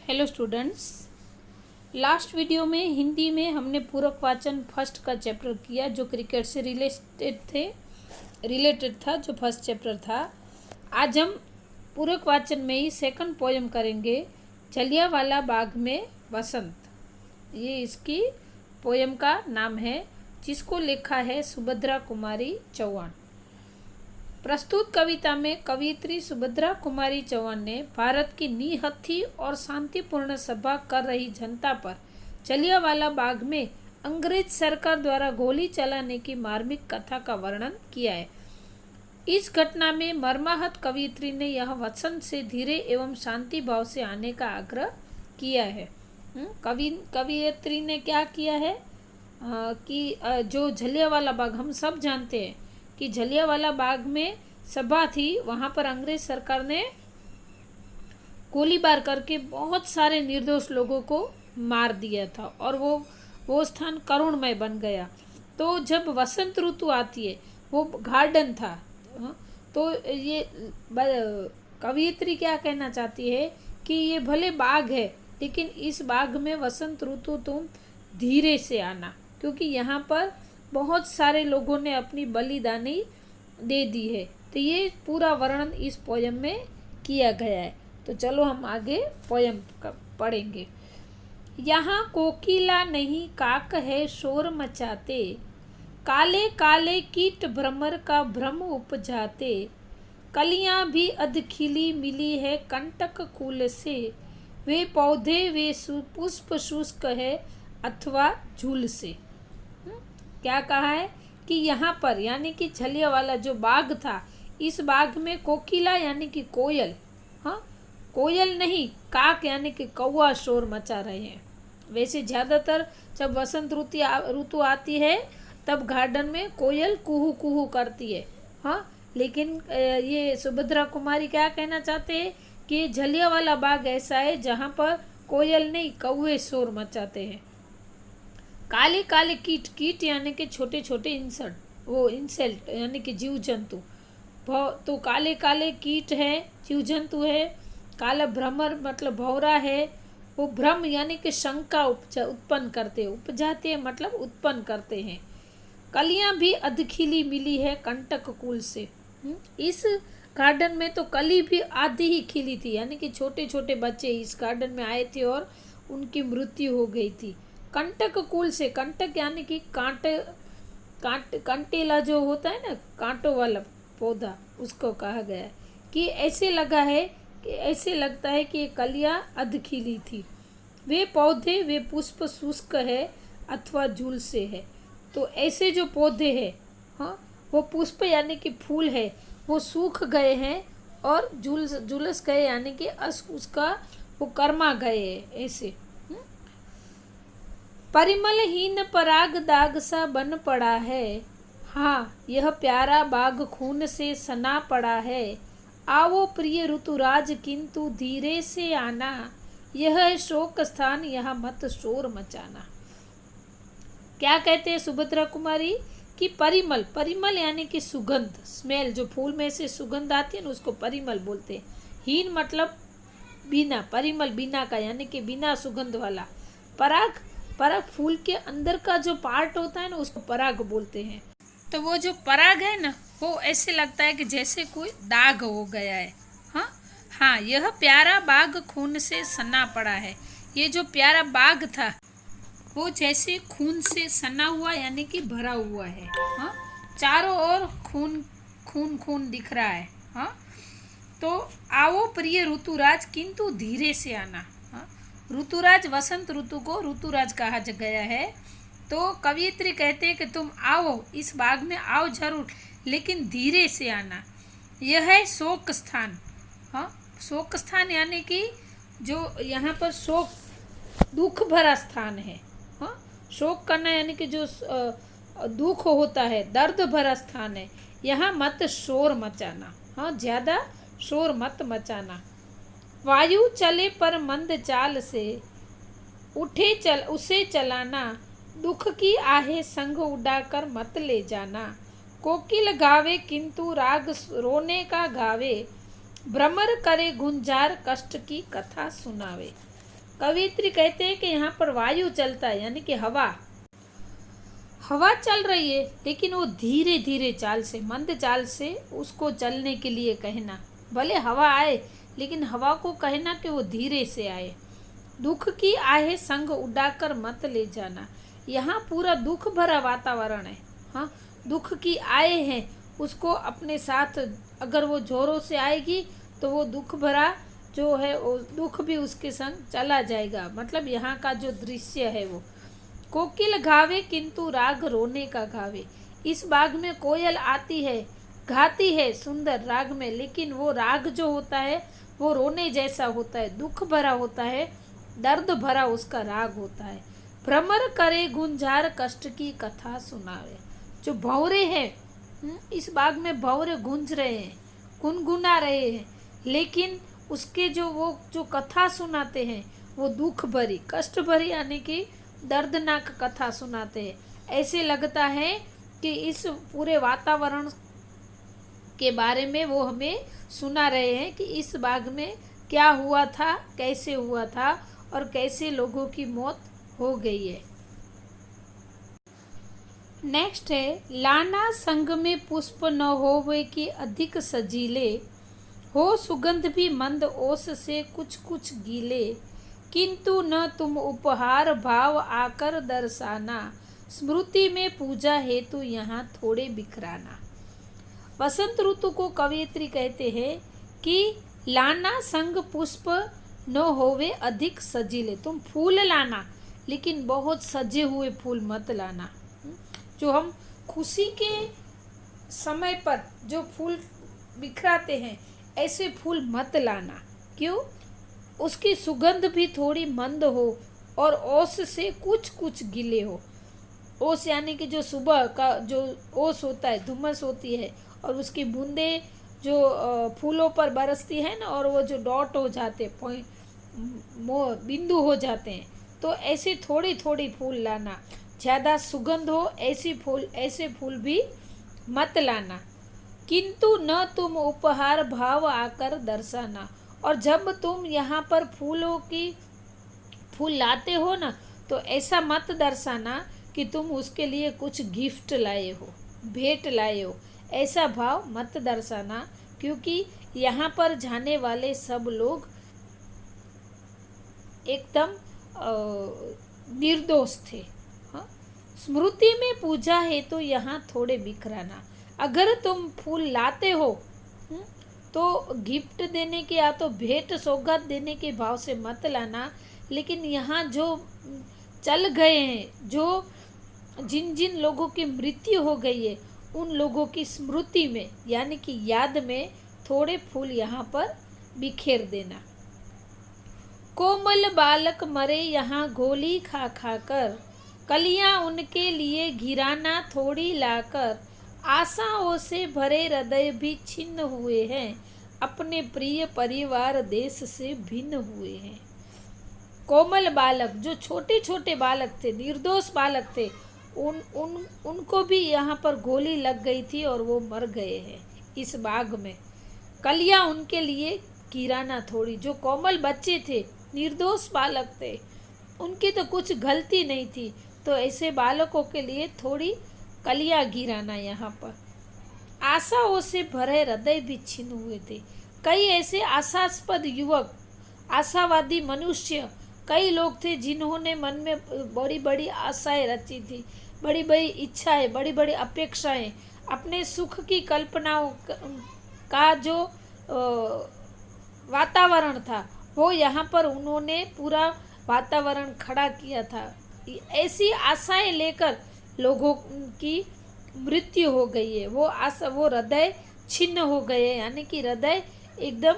Hello students, last video में हिंदी में हमने पूरक वाचन फर्स्ट का चैप्टर किया जो क्रिकेट से रिलेटेड था, जो फर्स्ट चैप्टर था। आज हम पूरक वाचन में ही सेकंड पोएम करेंगे, जलियांवाला बाग में वसंत। ये इसकी पोएम का नाम है, जिसको लिखा है सुभद्रा कुमारी चौहान। प्रस्तुत कविता में कवयित्री सुभद्रा कुमारी चौहान ने भारत की निहत्थी और शांतिपूर्ण सभा कर रही जनता पर जलियांवाला बाग में अंग्रेज सरकार द्वारा गोली चलाने की मार्मिक कथा का वर्णन किया है। इस घटना में मर्माहत कवयित्री ने यह वसंत से धीरे एवं शांति भाव से आने का आग्रह किया है। कवयित्री ने क्या किया है कि जो जलियांवाला बाग, हम सब जानते हैं कि जलियांवाला बाग में सभा थी, वहाँ पर अंग्रेज सरकार ने गोलीबार करके बहुत सारे निर्दोष लोगों को मार दिया था और वो स्थान करुणमय बन गया। तो जब वसंत ऋतु आती है, वो गार्डन था, तो ये कवयित्री क्या कहना चाहती है कि ये भले बाग है, लेकिन इस बाग में वसंत ऋतु तुम धीरे से आना, क्योंकि यहाँ पर बहुत सारे लोगों ने अपनी बलिदानी दे दी है। तो ये पूरा वर्णन इस पोयम में किया गया है। तो चलो हम आगे पोयम पढ़ेंगे। यहाँ कोकिला नहीं काक है शोर मचाते, काले काले कीट भ्रमर का भ्रम उपजाते, कलियां भी अधखिली मिली है कंटक कुल से, वे पौधे वे पुष्प शुष्क है अथवा झूल से। क्या कहा है कि यहाँ पर यानी कि जलियांवाला जो बाग था, इस बाग में कोकिला यानी कि कोयल, कोयल नहीं काक यानी कि कौवा शोर मचा रहे हैं। वैसे ज़्यादातर जब वसंत ऋतु आती है तब गार्डन में कोयल कुहू कुहू करती है, लेकिन ये सुभद्रा कुमारी क्या कहना चाहते हैं कि जलियांवाला बाग ऐसा है जहाँ पर कोयल नहीं कौवे शोर मचाते हैं। काले काले कीट यानी कि छोटे छोटे इंसेक्ट यानी कि जीव जंतु, तो काले काले कीट है, जीव जंतु है। काला भ्रमर मतलब भौरा है, वो भ्रम यानी कि शंका उत्पन्न करते हैं, उपजाते हैं मतलब उत्पन्न करते हैं। कलियां भी अधखिली मिली है कंटक कुल से। इस गार्डन में तो कली भी आधी ही खिली थी, यानी कि छोटे छोटे बच्चे इस गार्डन में आए थे और उनकी मृत्यु हो गई थी। कंटक कुल से, कंटक यानी कि कांटेला जो होता है ना, कांटों वाला पौधा, उसको कहा गया है कि ऐसे लगता है कि ये कलियां अधखिली थी। वे पौधे वे पुष्प शुष्क है अथवा झूल से है। तो ऐसे जो पौधे हैं, वो पुष्प यानी कि फूल है, वो सूख गए हैं और झुलस गए यानी कि उसका वो कर्मा गए हैं ऐसे। परिमलहीन पराग दाग सा बन पड़ा है, यह प्यारा बाग खून से सना पड़ा है। आओ प्रिय ऋतुराज किंतु धीरे से आना, यह है शोक स्थान यहाँ मत शोर मचाना। क्या कहते हैं सुभद्रा कुमारी कि परिमल यानी कि सुगंध, स्मेल, जो फूल में से सुगंध आती है ना, उसको परिमल बोलते हैं। हीन मतलब बिना, परिमल बिना का यानी कि बिना सुगंध वाला। पराग फूल के अंदर का जो पार्ट होता है ना, उसको पराग बोलते हैं। तो वो जो पराग है ना, वो ऐसे लगता है कि जैसे कोई दाग हो गया है। यह प्यारा बाग खून से सना पड़ा है। ये जो प्यारा बाग था वो जैसे खून से सना हुआ यानी कि भरा हुआ है। चारों ओर खून खून खून दिख रहा है। तो आओ प्रिय ऋतुराज किंतु धीरे से आना। ऋतुराज, वसंत ऋतु को ऋतुराज कहा गया है। तो कवयित्री कहते हैं कि तुम आओ, इस बाग में आओ जरूर, लेकिन धीरे से आना। यह है शोक स्थान। शोक स्थान यानी कि जो यहाँ पर शोक, दुख भरा स्थान है। शोक करना यानी कि जो दुख होता है, दर्द भरा स्थान है। यहाँ मत शोर मचाना, ज़्यादा शोर मत मचाना। वायु चले पर मंद चाल से, उसे चलाना, दुख की आहे संग उड़ाकर मत ले जाना। कोकिल गावे किंतु राग रोने का गावे, भ्रमर करे गुंजार कष्ट की कथा सुनावे। कवियत्री कहते हैं कि यहाँ पर वायु चलता है, यानी कि हवा चल रही है, लेकिन वो धीरे धीरे चाल से, मंद चाल से उसको चलने के लिए कहना। भले हवा आए, लेकिन हवा को कहना कि वो धीरे से आए। दुख की आहे संग उड़ाकर मत ले जाना। यहाँ पूरा दुख भरा वातावरण है। हाँ, दुख की आए हैं, उसको अपने साथ, अगर वो जोरों से आएगी तो वो दुख भरा जो है वो दुख भी उसके संग चला जाएगा। मतलब यहाँ का जो दृश्य है वो, कोकिल गावे किंतु राग रोने का गावे। इस बाग में कोयल आती है, गाती है सुंदर राग में, लेकिन वो राग जो होता है वो रोने जैसा होता है, दुख भरा होता है, दर्द भरा उसका राग होता है। भ्रमर करे गुंजार कष्ट की कथा सुनावे। जो भंवरे हैं, इस बाग में भंवरे गूंज रहे हैं, गुनगुना रहे हैं, लेकिन उसके जो कथा सुनाते हैं वो दुख भरी, कष्ट भरी, यानी कि दर्दनाक कथा सुनाते हैं। ऐसे लगता है कि इस पूरे वातावरण के बारे में वो हमें सुना रहे हैं कि इस बाग में क्या हुआ था, कैसे हुआ था और कैसे लोगों की मौत हो गई है। नेक्स्ट है, लाना संग में पुष्प न होवे कि अधिक सजीले, हो सुगंध भी मंद ओस से कुछ कुछ गीले, किंतु न तुम उपहार भाव आकर दर्शाना, स्मृति में पूजा हेतु यहाँ थोड़े बिखराना। वसंत ऋतु को कवियत्री कहते हैं कि लाना संग पुष्प न होवे अधिक सजीले। तुम फूल लाना, लेकिन बहुत सजे हुए फूल मत लाना। जो हम खुशी के समय पर जो फूल बिखराते हैं, ऐसे फूल मत लाना। क्यों? उसकी सुगंध भी थोड़ी मंद हो और ओस से कुछ कुछ गीले हो। ओस यानी कि जो सुबह का जो ओस होता है, धुम्मस होती है, और उसकी बूंदें जो फूलों पर बरसती है ना, और वो जो डॉट हो जाते, बिंदु हो जाते हैं, तो ऐसे थोड़ी थोड़ी फूल लाना। ज़्यादा सुगंध हो ऐसे फूल भी मत लाना। किंतु न तुम उपहार भाव आकर दर्शाना। और जब तुम यहाँ पर फूल लाते हो ना, तो ऐसा मत दर्शाना कि तुम उसके लिए कुछ गिफ्ट लाए हो, भेंट लाए हो। ऐसा भाव मत दर्शाना, क्योंकि यहाँ पर जाने वाले सब लोग एकदम निर्दोष थे। हाँ? स्मृति में पूजा है तो यहाँ थोड़े बिखराना। अगर तुम फूल लाते हो तो गिफ्ट देने के या तो भेंट सौगात देने के भाव से मत लाना, लेकिन यहाँ जो चल गए हैं, जो जिन लोगों की मृत्यु हो गई है, उन लोगों की स्मृति में, यानी कि याद में, थोड़े फूल यहाँ पर बिखेर देना। कोमल बालक मरे यहाँ गोली खा खा कर, कलियां उनके लिए गिराना थोड़ी लाकर, आशाओं से भरे हृदय भी छिन्न हुए हैं, अपने प्रिय परिवार देश से भिन्न हुए हैं। कोमल बालक, जो छोटे छोटे बालक थे, निर्दोष बालक थे, उनको भी यहाँ पर गोली लग गई थी और वो मर गए हैं इस बाग में। कलियां उनके लिए गिराना थोड़ी, जो कोमल बच्चे थे, निर्दोष बालक थे, उनकी तो कुछ गलती नहीं थी, तो ऐसे बालकों के लिए थोड़ी कलियां गिराना यहाँ पर। आशाओं से भरे हृदय भी छिन्न हुए थे। कई ऐसे आशास्पद युवक, आशावादी मनुष्य, कई लोग थे जिन्होंने मन में बड़ी बड़ी आशाएं रची थी, बड़ी बड़ी इच्छाएं, बड़ी बड़ी अपेक्षाएं, अपने सुख की कल्पनाओं का जो वातावरण था, वो यहाँ पर उन्होंने पूरा वातावरण खड़ा किया था। ऐसी आशाएं लेकर लोगों की मृत्यु हो गई है। वो हृदय छिन्न हो गए, यानी कि हृदय एकदम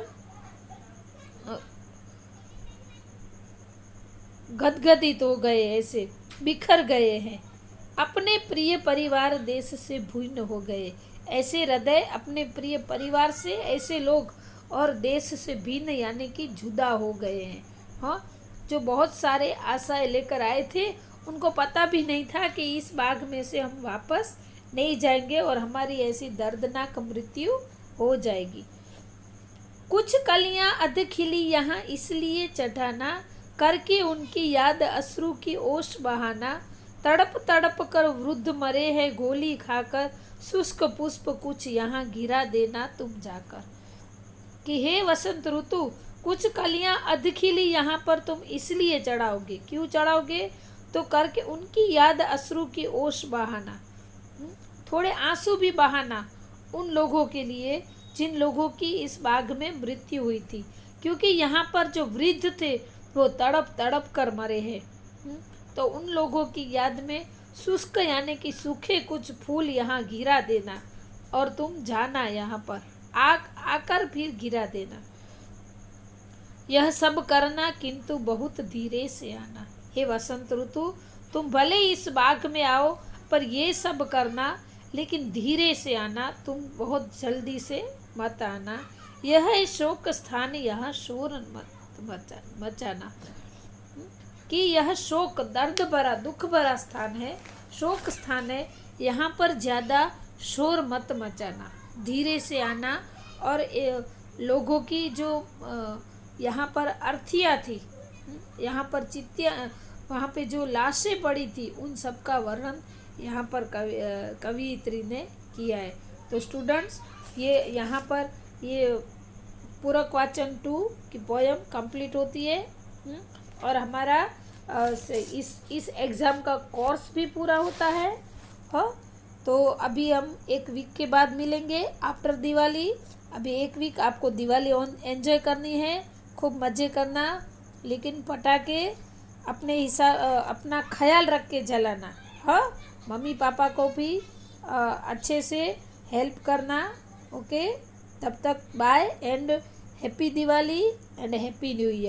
गदगदित हो गए, ऐसे बिखर गए हैं, अपने प्रिय परिवार देश से भिन्न हो गए। ऐसे हृदय अपने प्रिय परिवार से, ऐसे लोग और देश से भिन्न, यानी कि जुदा हो गए हैं। हाँ, जो बहुत सारे आशाएं लेकर आए थे, उनको पता भी नहीं था कि इस बाग में से हम वापस नहीं जाएंगे और हमारी ऐसी दर्दनाक मृत्यु हो जाएगी। कुछ कलियां अध खिली यहाँ इसलिए चढ़ाना, करके उनकी याद अश्रु की ओस बहाना, तड़प तड़प कर वृद्ध मरे हैं गोली खाकर, शुष्क पुष्प कुछ यहाँ गिरा देना तुम जाकर। कि हे वसंत ऋतु, कुछ कलियां अधखिली यहाँ पर तुम इसलिए चढ़ाओगे, क्यों चढ़ाओगे? तो करके उनकी याद अश्रु की ओस बहाना, थोड़े आंसू भी बहाना उन लोगों के लिए जिन लोगों की इस बाग में मृत्यु हुई थी, क्योंकि यहाँ पर जो वृद्ध थे वो तड़प तड़प कर मरे हैं। तो उन लोगों की याद में शुष्क यानी कि सूखे कुछ फूल यहाँ गिरा देना और तुम जाना यहाँ पर आकर फिर गिरा देना। यह सब करना किंतु बहुत धीरे से आना। हे वसंत ऋतु, तुम भले इस बाग में आओ पर ये सब करना लेकिन धीरे से आना, तुम बहुत जल्दी से मत आना। यह है शोक स्थान, यह शोर मत मचाना। कि यह शोक दर्द भरा दुख भरा स्थान है, शोक स्थान है, यहाँ पर ज़्यादा शोर मत मचाना, धीरे से आना। और लोगों की जो यहाँ पर अर्थियाँ थी, यहाँ पर चित्तियाँ, वहाँ पे जो लाशें पड़ी थी उन सब का वर्णन यहाँ पर कवियत्री ने किया है। तो स्टूडेंट्स, ये यहाँ पर ये पूरक वाचन 2 की पोयम कंप्लीट होती है। और हमारा इस एग्ज़ाम का कोर्स भी पूरा होता है। हाँ, तो अभी हम 1 वीक के बाद मिलेंगे आफ्टर दिवाली। अभी 1 वीक आपको दिवाली एंजॉय करनी है, खूब मज़े करना, लेकिन पटाखे अपने हिसाब अपना ख्याल रख के जलाना। हाँ, मम्मी पापा को भी अच्छे से हेल्प करना। ओके, तब तक bye and happy Diwali and happy new year.